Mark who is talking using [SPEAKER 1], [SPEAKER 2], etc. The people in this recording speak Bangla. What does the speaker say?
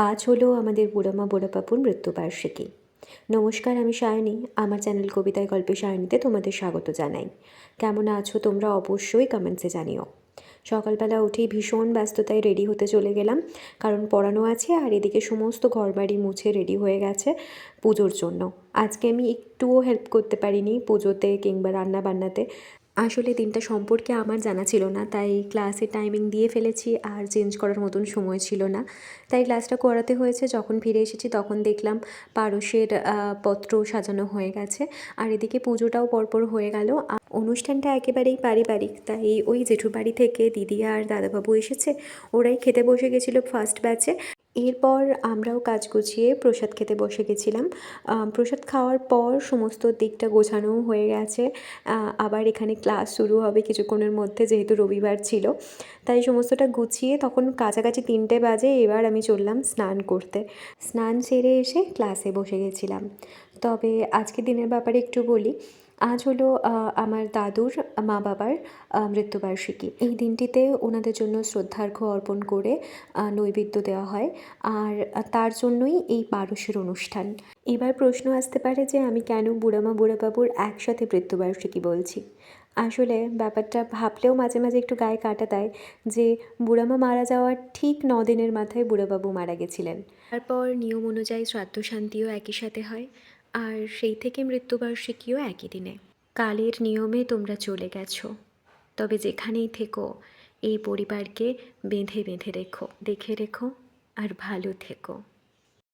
[SPEAKER 1] আজ হলো আমাদের বুড়োমা বুড়োপাপুর মৃত্যুবার্ষিকী। নমস্কার, আমি সায়নী। আমার চ্যানেল কবিতায় গল্পে সায়নীতে তোমাদের স্বাগত জানাই। কেমন আছো তোমরা অবশ্যই কমেন্টসে জানিও। সকালবেলা উঠেই ভীষণ ব্যস্ততায় রেডি হতে চলে গেলাম, কারণ পড়ানো আছে আর এদিকে সমস্ত ঘরবাড়ি মুছে রেডি হয়ে গেছে পুজোর জন্য। আজকে আমি একটুও হেল্প করতে পারিনি পুজোতে কিংবা রান্না বান্নাতে। আসলে দিনটা সম্পর্কে আমার জানা ছিল না, তাই ক্লাসের টাইমিং দিয়ে ফেলেছি আর চেঞ্জ করার মতন সময় ছিল না, তাই ক্লাসটা করাতে হয়েছে। যখন ফিরে এসেছি তখন দেখলাম পারসের পত্র সাজানো হয়ে গেছে আর এদিকে পুজোটাও পরপর হয়ে গেল। অনুষ্ঠানটা একেবারেই পারিবারিক, তাই ওই জেঠুর বাড়ি থেকে দিদি আর দাদাবাবু এসেছে, ওরাই খেতে বসে গেছিলো ফার্স্ট ব্যাচে। এরপর আমরাও কাজ গুছিয়ে প্রসাদ খেতে বসে গেছিলাম। প্রসাদ খাওয়ার পর সমস্ত দিকটা গোছানোও হয়ে গেছে। আবার এখানে ক্লাস শুরু হবে কিছুক্ষণের মধ্যে, যেহেতু রবিবার ছিল, তাই সমস্তটা গুছিয়ে তখন কাছাকাছি 3টে বাজে। এবার আমি চললাম স্নান করতে। স্নান সেরে এসে ক্লাসে বসে গেছিলাম। তবে আজকের দিনের ব্যাপারে একটু বলি। আজ হলো আমার দাদুর মা বাবার মৃত্যুবার্ষিকী। এই দিনটিতে ওনাদের জন্য শ্রদ্ধার্ঘ্য অর্পণ করে নৈবেদ্য দেওয়া হয়, আর তার জন্যই এই বারসের অনুষ্ঠান। এবার প্রশ্ন আসতে পারে যে আমি কেন বুড়ামা বুড়াবাবুর একসাথে মৃত্যুবার্ষিকী বলছি। আসলে ব্যাপারটা ভাবলেও মাঝে মাঝে একটু গায়ে কাটা দেয় যে বুড়ামা মারা যাওয়ার ঠিক 9 দিনের মাথায় বুড়াবাবু মারা গেছিলেন। তারপর নিয়ম অনুযায়ী শ্রাদ্ধ শান্তিও একই সাথে হয়, আর সেই থেকে মৃত্যুবার্ষিকীও একই দিনে। কালের নিয়মে তোমরা চলে গেছো, তবে যেখানেই থেকো এই পরিবারকে বেঁধে বেঁধে রেখো, দেখে রেখো আর ভালো থেকো।